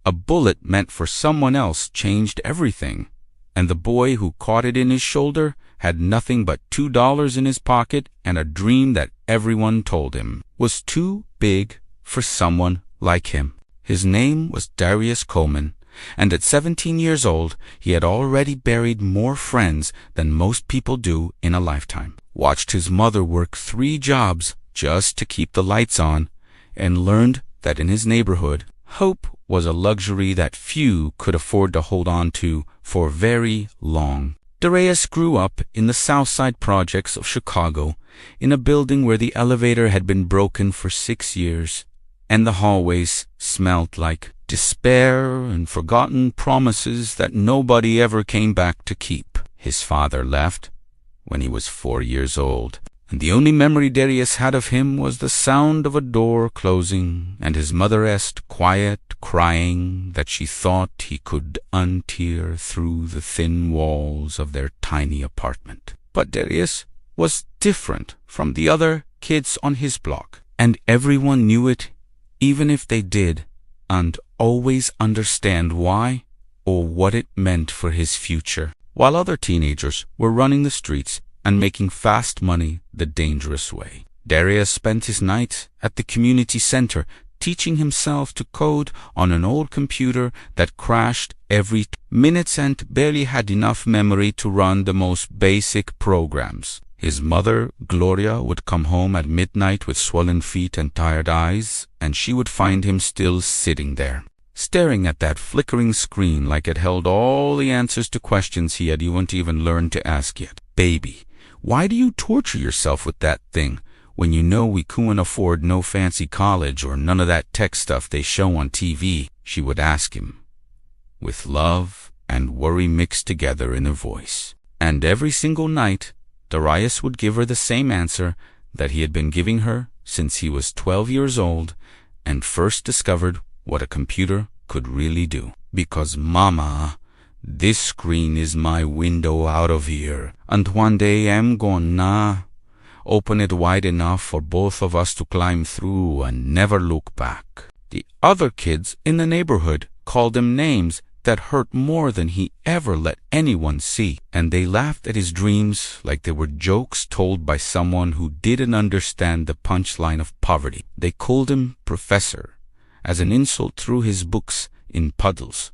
A bullet meant for someone else changed everything, and the boy who caught it in his shoulder had nothing but $2 in his pocket and a dream that everyone told him was too big for someone like him. His name was Darius Coleman, and at 17 years old, he had already buried more friends than most people do in a lifetime. Watched his mother work 3 jobs just to keep the lights on, and learned that in his neighborhood, hope was a luxury that few could afford to hold on to for very long. Darius grew up in the South Side projects of Chicago, in a building where the elevator had been broken for 6 years, and the hallways smelled like despair and forgotten promises that nobody ever came back to keep. His father left when he was 4 years old, and the only memory Darius had of him was the sound of a door closing and his mother's quiet crying that she thought he could untear through the thin walls of their tiny apartment. But Darius was different from the other kids on his block, and everyone knew it, even if they did and always understand why or what it meant for his future. While other teenagers were running the streets and making fast money the dangerous way, Darius spent his nights at the community center teaching himself to code on an old computer that crashed every 2 minutes and barely had enough memory to run the most basic programs. His mother, Gloria, would come home at midnight with swollen feet and tired eyes, and she would find him still sitting there, staring at that flickering screen like it held all the answers to questions he hadn't even learned to ask yet. "Baby, why do you torture yourself with that thing when you know we couldn't afford no fancy college or none of that tech stuff they show on TV?" she would ask him, with love and worry mixed together in her voice. And every single night, Darius would give her the same answer that he had been giving her since he was 12 years old and first discovered what a computer could really do. "Because, Mama, this screen is my window out of here, and one day I'm gonna open it wide enough for both of us to climb through and never look back." The other kids in the neighborhood called him names that hurt more than he ever let anyone see, and they laughed at his dreams like they were jokes told by someone who didn't understand the punchline of poverty. They called him Professor as an insult through his books in puddles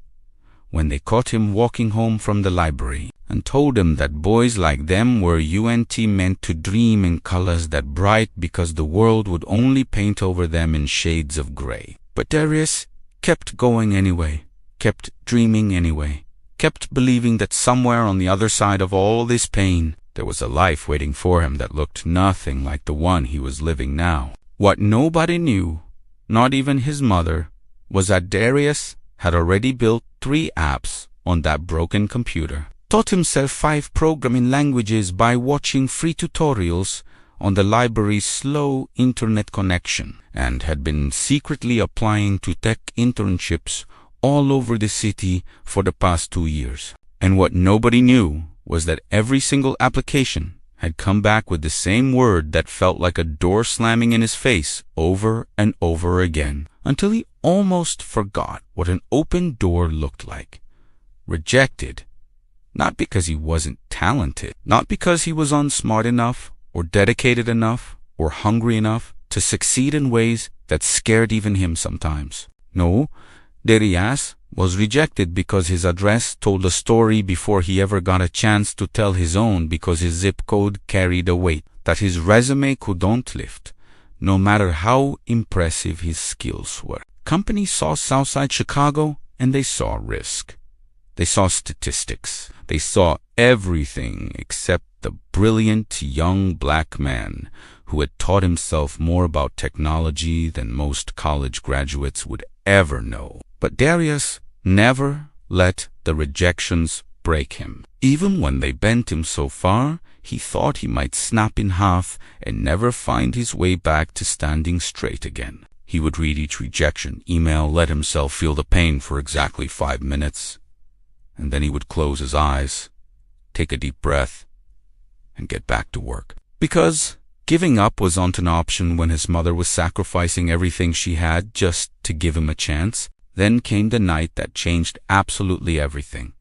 when they caught him walking home from the library, and told him that boys like them were meant to dream in colors that bright because the world would only paint over them in shades of gray. But Darius kept going anyway, kept dreaming anyway, kept believing that somewhere on the other side of all this pain, there was a life waiting for him that looked nothing like the one he was living now. What nobody knew, not even his mother, was that Darius had already built 3 apps on that broken computer, taught himself 5 programming languages by watching free tutorials on the library's slow internet connection, and had been secretly applying to tech internships all over the city for the past 2 years. And what nobody knew was that every single application had come back with the same word that felt like a door slamming in his face over and over again, until he almost forgot what an open door looked like. Rejected. Not because he wasn't talented, not because he was unsmart enough, or dedicated enough, or hungry enough to succeed in ways that scared even him sometimes. No, Darius was rejected because his address told a story before he ever got a chance to tell his own, because his zip code carried a weight that his resume couldn't lift, no matter how impressive his skills were. Companies saw Southside Chicago and they saw risk. They saw statistics. They saw everything except the brilliant young black man who had taught himself more about technology than most college graduates would ever know. But Darius never let the rejections break him. Even when they bent him so far, he thought he might snap in half and never find his way back to standing straight again. He would read each rejection email, let himself feel the pain for exactly 5 minutes, and then he would close his eyes, take a deep breath, and get back to work. Because giving up wasn't an option when his mother was sacrificing everything she had just to give him a chance. Then came the night that changed absolutely everything.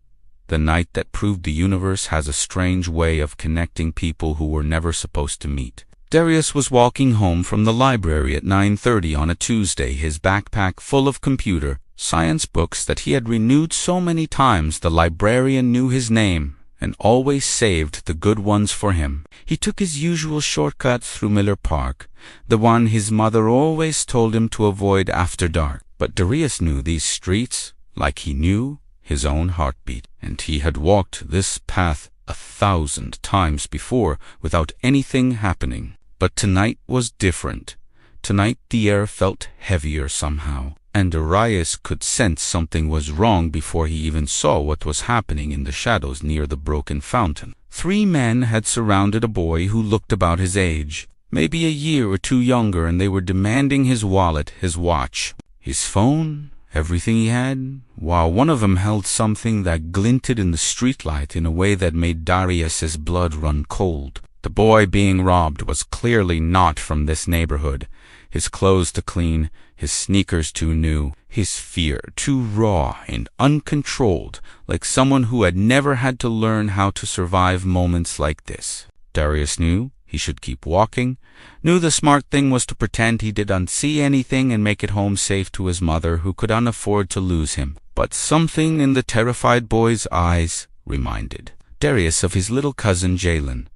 The night that proved the universe has a strange way of connecting people who were never supposed to meet. Darius was walking home from the library at 9:30 on a Tuesday, his backpack full of computer science books that he had renewed so many times the librarian knew his name and always saved the good ones for him. He took his usual shortcut through Miller Park, the one his mother always told him to avoid after dark. But Darius knew these streets like he knew his own heartbeat, and he had walked this path 1,000 times before without anything happening. But tonight was different. Tonight the air felt heavier somehow, and Darius could sense something was wrong before he even saw what was happening in the shadows near the broken fountain. 3 men had surrounded a boy who looked about his age, maybe a year or 2 younger, and they were demanding his wallet, his watch, his phone, everything he had, while one of them held something that glinted in the streetlight in a way that made Darius's blood run cold. The boy being robbed was clearly not from this neighborhood. His clothes too clean, his sneakers too new, his fear too raw and uncontrolled, like someone who had never had to learn how to survive moments like this. Darius knew he should keep walking, knew the smart thing was to pretend he didn't see anything and make it home safe to his mother, who could not afford to lose him. But something in the terrified boy's eyes reminded Darius of his little cousin Jalen,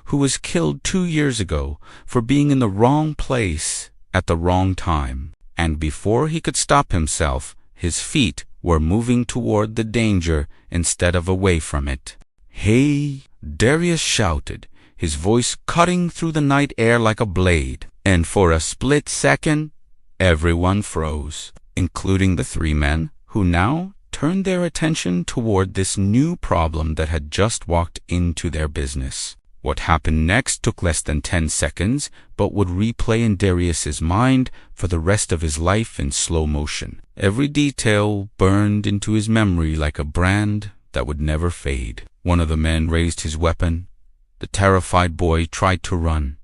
who was killed 2 years ago for being in the wrong place at the wrong time. And before he could stop himself, his feet were moving toward the danger instead of away from it. "Hey!" Darius shouted, his voice cutting through the night air like a blade. And for a split second, everyone froze, including the 3 men, who now turned their attention toward this new problem that had just walked into their business. What happened next took less than 10 seconds, but would replay in Darius's mind for the rest of his life in slow motion. Every detail burned into his memory like a brand that would never fade. One of the men raised his weapon. The terrified boy tried to run,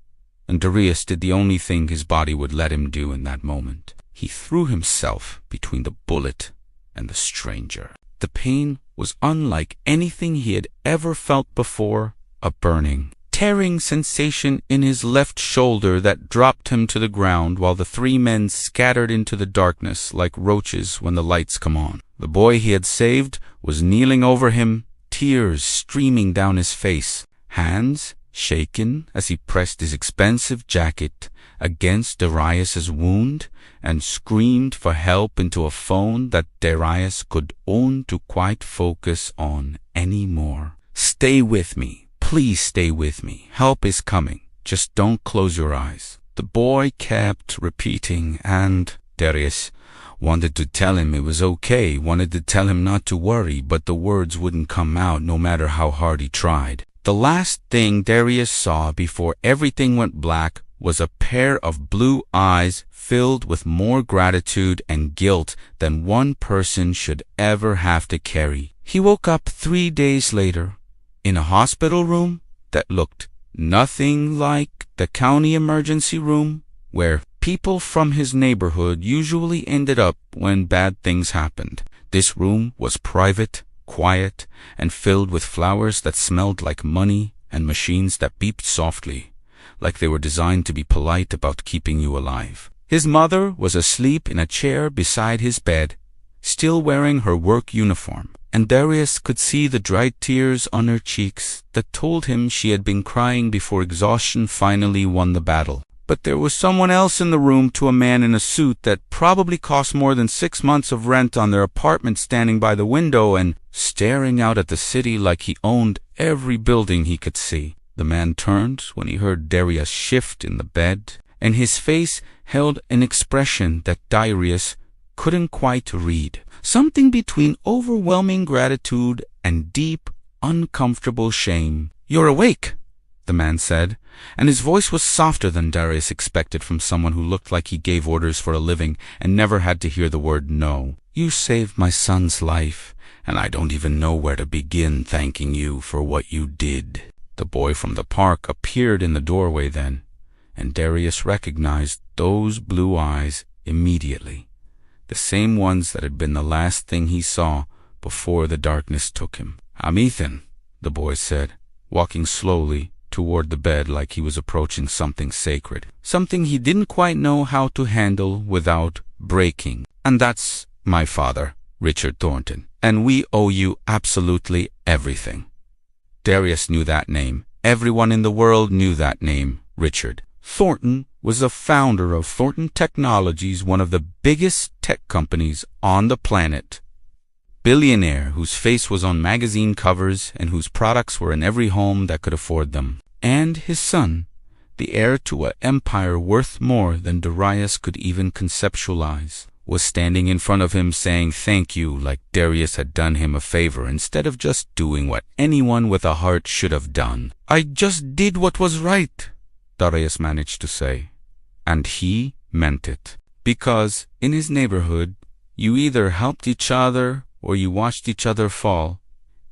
and Darius did the only thing his body would let him do in that moment. He threw himself between the bullet and the stranger. The pain was unlike anything he had ever felt before. A burning, tearing sensation in his left shoulder that dropped him to the ground while the 3 men scattered into the darkness like roaches when the lights come on. The boy he had saved was kneeling over him, tears streaming down his face, hands shaken as he pressed his expensive jacket against Darius's wound and screamed for help into a phone that Darius could own to quite focus on anymore. "Stay with me. Please stay with me. Help is coming. Just don't close your eyes." The boy kept repeating, and Darius wanted to tell him it was okay, wanted to tell him not to worry, but the words wouldn't come out no matter how hard he tried. The last thing Darius saw before everything went black was a pair of blue eyes filled with more gratitude and guilt than one person should ever have to carry. He woke up 3 days later in a hospital room that looked nothing like the county emergency room where people from his neighborhood usually ended up when bad things happened. This room was private, quiet, and filled with flowers that smelled like money and machines that beeped softly, like they were designed to be polite about keeping you alive. His mother was asleep in a chair beside his bed, still wearing her work uniform, and Darius could see the dried tears on her cheeks that told him she had been crying before exhaustion finally won the battle. But there was someone else in the room, to a man in a suit that probably cost more than 6 months of rent on their apartment, standing by the window and staring out at the city like he owned every building he could see. The man turned when he heard Darius shift in the bed, and his face held an expression that Darius couldn't quite read. Something between overwhelming gratitude and deep, uncomfortable shame. "You're awake," the man said, and his voice was softer than Darius expected from someone who looked like he gave orders for a living and never had to hear the word no. "You saved my son's life, and I don't even know where to begin thanking you for what you did." The boy from the park appeared in the doorway then, and Darius recognized those blue eyes immediately. the same ones that had been the last thing he saw before the darkness took him. "I'm Ethan," the boy said, walking slowly toward the bed like he was approaching something sacred, something he didn't quite know how to handle without breaking. "And that's my father, Richard Thornton, and we owe you absolutely everything." Darius knew that name. Everyone in the world knew that name, Richard. Thornton was the founder of Thornton Technologies, one of the biggest tech companies on the planet. Billionaire, whose face was on magazine covers and whose products were in every home that could afford them. And his son, the heir to an empire worth more than Darius could even conceptualize, was standing in front of him saying thank you like Darius had done him a favor instead of just doing what anyone with a heart should have done. "I just did what was right," Darius managed to say. And he meant it. Because in his neighborhood, you either helped each other or you watched each other fall,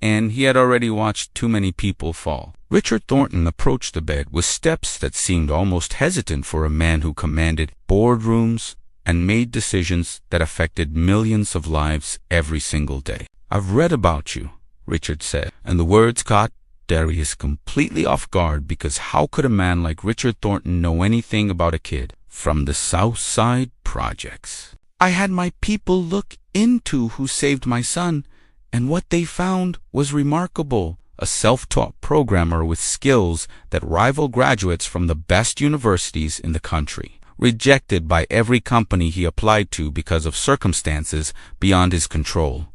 and he had already watched too many people fall. Richard Thornton approached the bed with steps that seemed almost hesitant for a man who commanded boardrooms and made decisions that affected millions of lives every single day. "I've read about you," Richard said, and the words caught Darius completely off guard, because how could a man like Richard Thornton know anything about a kid from the South Side Projects? "I had my people look into who saved my son, and what they found was remarkable. A self-taught programmer with skills that rival graduates from the best universities in the country, rejected by every company he applied to because of circumstances beyond his control."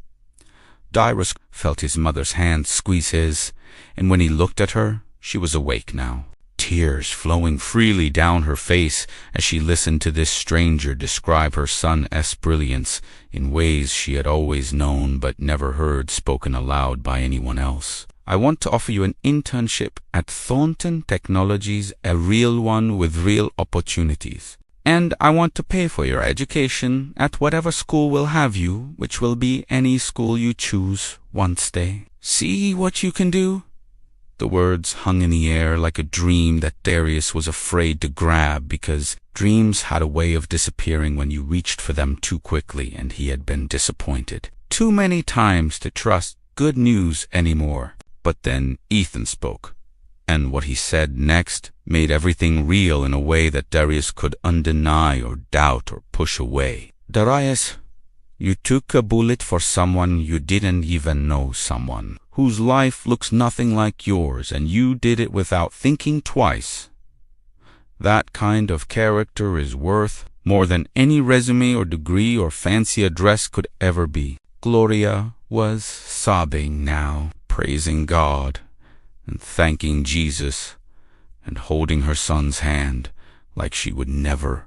Darius felt his mother's hand squeeze his, and when he looked at her, she was awake now, tears flowing freely down her face as she listened to this stranger describe her son's brilliance in ways she had always known but never heard spoken aloud by anyone else. "I want to offer you an internship at Thornton Technologies, a real one with real opportunities. And I want to pay for your education at whatever school will have you, which will be any school you choose once day. See what you can do?" The words hung in the air like a dream that Darius was afraid to grab, because dreams had a way of disappearing when you reached for them too quickly, and he had been disappointed too many times to trust good news anymore. But then Ethan spoke, and what he said next made everything real in a way that Darius could undeny or doubt or push away. "Darius, you took a bullet for someone you didn't even know, someone whose life looks nothing like yours, and you did it without thinking twice. That kind of character is worth more than any resume or degree or fancy address could ever be." Gloria was sobbing now, praising God and thanking Jesus and holding her son's hand like she would never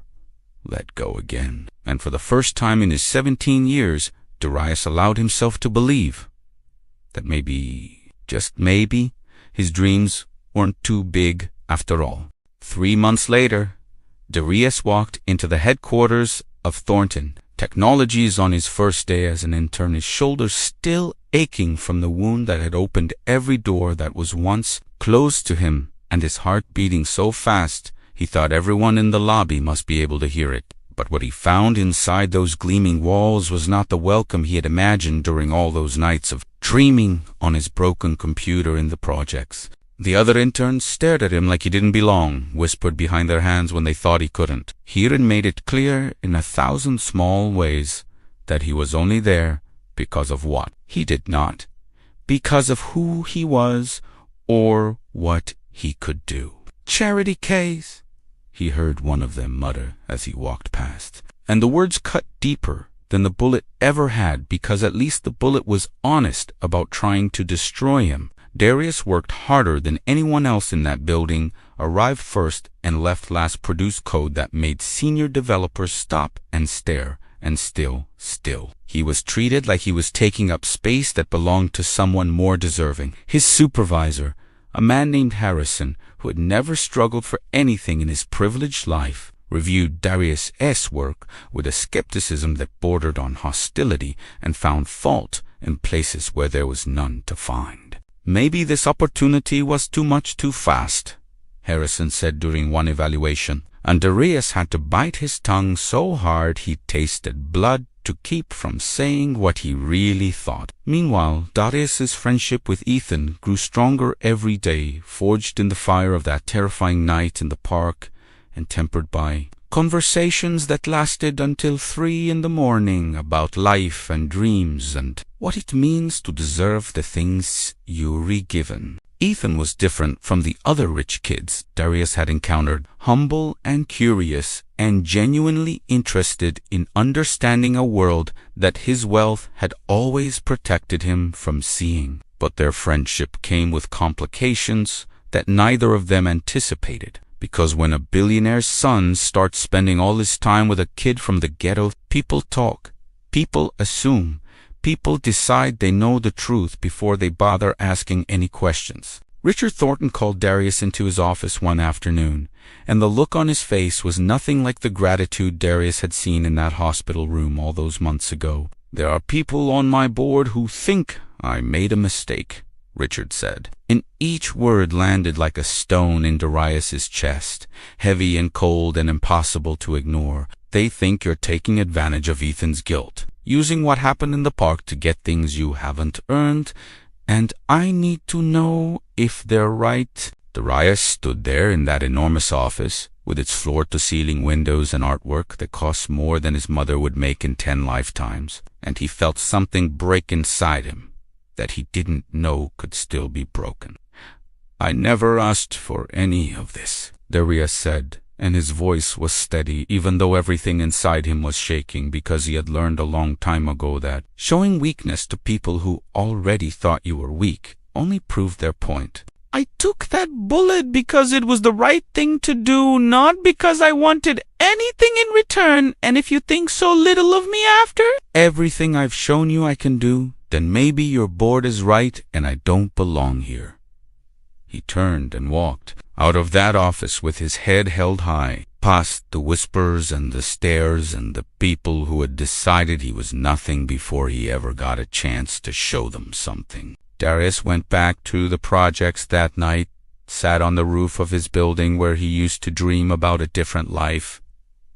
let go again. And for the first time in his 17 years, Darius allowed himself to believe that maybe, just maybe, his dreams weren't too big after all. 3 months later, Darius walked into the headquarters of Thornton Technologies on his first day as an intern, his shoulders still aching from the wound that had opened every door that was once closed to him, and his heart beating so fast he thought everyone in the lobby must be able to hear it. But what he found inside those gleaming walls was not the welcome he had imagined during all those nights of dreaming on his broken computer in the projects. The other interns stared at him like he didn't belong, whispered behind their hands when they thought he couldn't. He had made it clear in 1,000 small ways that he was only there because of what he did not, because of who he was or what he could do. "Charity case," he heard one of them mutter as he walked past. And the words cut deeper than the bullet ever had, because at least the bullet was honest about trying to destroy him. Darius worked harder than anyone else in that building, arrived first and left last, produced code that made senior developers stop and stare, and still. He was treated like he was taking up space that belonged to someone more deserving. His supervisor, a man named Harrison, who had never struggled for anything in his privileged life, reviewed Darius' work with a skepticism that bordered on hostility and found fault in places where there was none to find. "Maybe this opportunity was too much too fast," Harrison said during one evaluation, and Darius had to bite his tongue so hard he tasted blood to keep from saying what he really thought. Meanwhile, Darius's friendship with Ethan grew stronger every day, forged in the fire of that terrifying night in the park and tempered by conversations that lasted until 3 in the morning about life and dreams and what it means to deserve the things you're given. Ethan was different from the other rich kids Darius had encountered, humble and curious and genuinely interested in understanding a world that his wealth had always protected him from seeing. But their friendship came with complications that neither of them anticipated. Because when a billionaire's son starts spending all his time with a kid from the ghetto, people talk, people assume, people decide they know the truth before they bother asking any questions. Richard Thornton called Darius into his office one afternoon, and the look on his face was nothing like the gratitude Darius had seen in that hospital room all those months ago. "There are people on my board who think I made a mistake," Richard said. And each word landed like a stone in Darius's chest, heavy and cold and impossible to ignore. "They think you're taking advantage of Ethan's guilt, using what happened in the park to get things you haven't earned, and I need to know if they're right." Darius stood there in that enormous office, with its floor-to-ceiling windows and artwork that cost more than his mother would make in 10 lifetimes, and he felt something break inside him that he didn't know could still be broken. "I never asked for any of this," Darius said, and his voice was steady, even though everything inside him was shaking, because he had learned a long time ago that showing weakness to people who already thought you were weak only proved their point. "I took that bullet because it was the right thing to do, not because I wanted anything in return, and if you think so little of me after everything I've shown you I can do, then maybe your board is right and I don't belong here." He turned and walked out of that office with his head held high, past the whispers and the stares and the people who had decided he was nothing before he ever got a chance to show them something. Darius went back to the projects that night, sat on the roof of his building where he used to dream about a different life,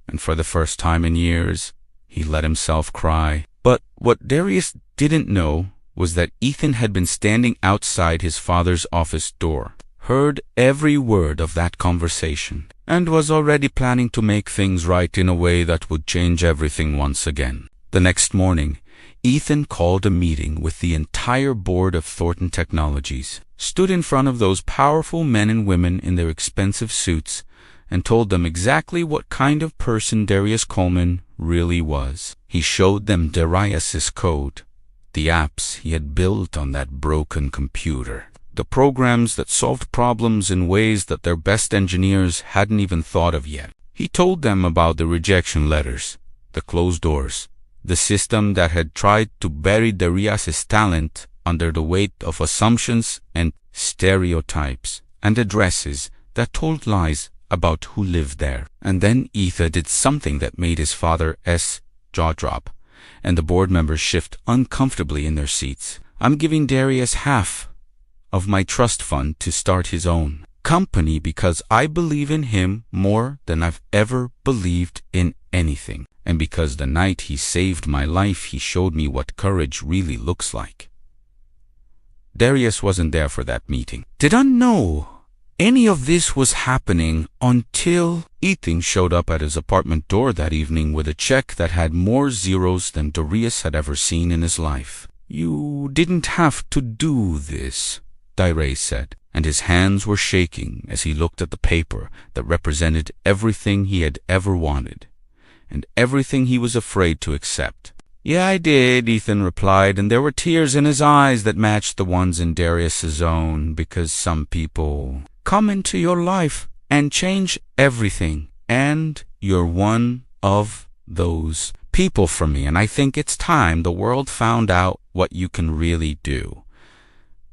and for the first time in years, he let himself cry. But what Darius didn't know was that Ethan had been standing outside his father's office door, heard every word of that conversation, and was already planning to make things right in a way that would change everything once again. The next morning, Ethan called a meeting with the entire board of Thornton Technologies, stood in front of those powerful men and women in their expensive suits, and told them exactly what kind of person Darius Coleman really was. He showed them Darius's code, the apps he had built on that broken computer, the programs that solved problems in ways that their best engineers hadn't even thought of yet. He told them about the rejection letters, the closed doors, the system that had tried to bury Darius's talent under the weight of assumptions and stereotypes, and addresses that told lies about who lived there. And then Ethan did something that made his father's jaw drop, and the board members shift uncomfortably in their seats. "I'm giving Darius half of my trust fund to start his own company because I believe in him more than I've ever believed in anything, and because the night he saved my life, he showed me what courage really looks like." Darius wasn't there for that meeting. Didn't know any of this was happening until Ethan showed up at his apartment door that evening with a check that had more zeros than Darius had ever seen in his life. "You didn't have to do this," Darius said, and his hands were shaking as he looked at the paper that represented everything he had ever wanted and everything he was afraid to accept. "Yeah, I did," Ethan replied, and there were tears in his eyes that matched the ones in Darius's own, because some people come into your life and change everything, and you're one of those people for me, and I think it's time the world found out what you can really do.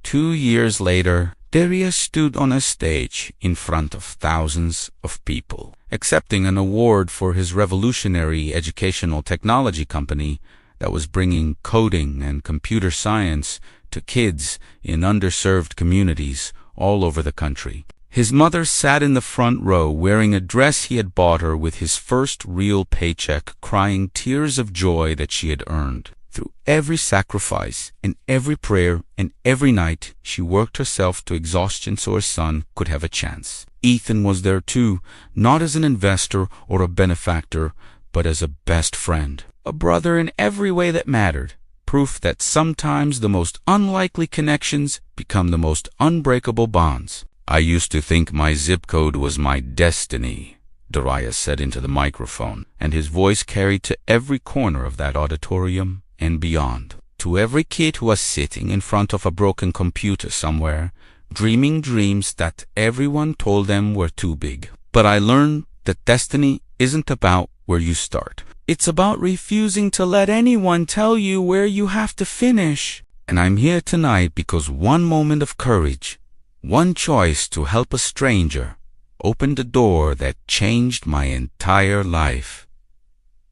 2 years later, Darius stood on a stage in front of thousands of people, accepting an award for his revolutionary educational technology company that was bringing coding and computer science to kids in underserved communities all over the country. His mother sat in the front row wearing a dress he had bought her with his first real paycheck, crying tears of joy that she had earned. Through every sacrifice, and every prayer, and every night, she worked herself to exhaustion so her son could have a chance. Ethan was there too, not as an investor or a benefactor, but as a best friend, a brother in every way that mattered. Proof that sometimes the most unlikely connections become the most unbreakable bonds. I used to think my zip code was my destiny, Darius said into the microphone, and his voice carried to every corner of that auditorium and beyond. To every kid who was sitting in front of a broken computer somewhere, dreaming dreams that everyone told them were too big. But I learned that destiny isn't about where you start. It's about refusing to let anyone tell you where you have to finish. And I'm here tonight because one moment of courage, one choice to help a stranger, opened a door that changed my entire life.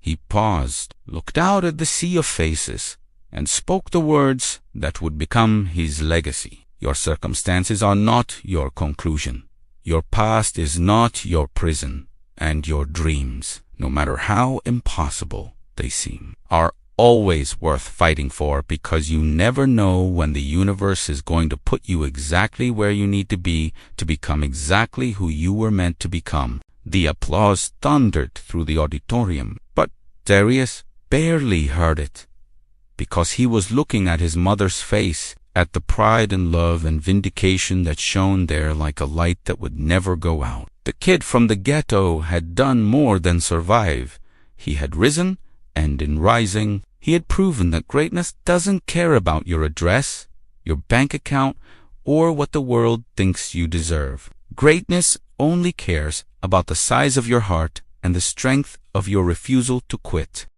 He paused, looked out at the sea of faces, and spoke the words that would become his legacy. Your circumstances are not your conclusion. Your past is not your prison, and your dreams, no matter how impossible they seem, are always worth fighting for, because you never know when the universe is going to put you exactly where you need to be to become exactly who you were meant to become. The applause thundered through the auditorium, but Darius barely heard it, because he was looking at his mother's face, at the pride and love and vindication that shone there like a light that would never go out. The kid from the ghetto had done more than survive. He had risen, and in rising, he had proven that greatness doesn't care about your address, your bank account, or what the world thinks you deserve. Greatness only cares about the size of your heart and the strength of your refusal to quit.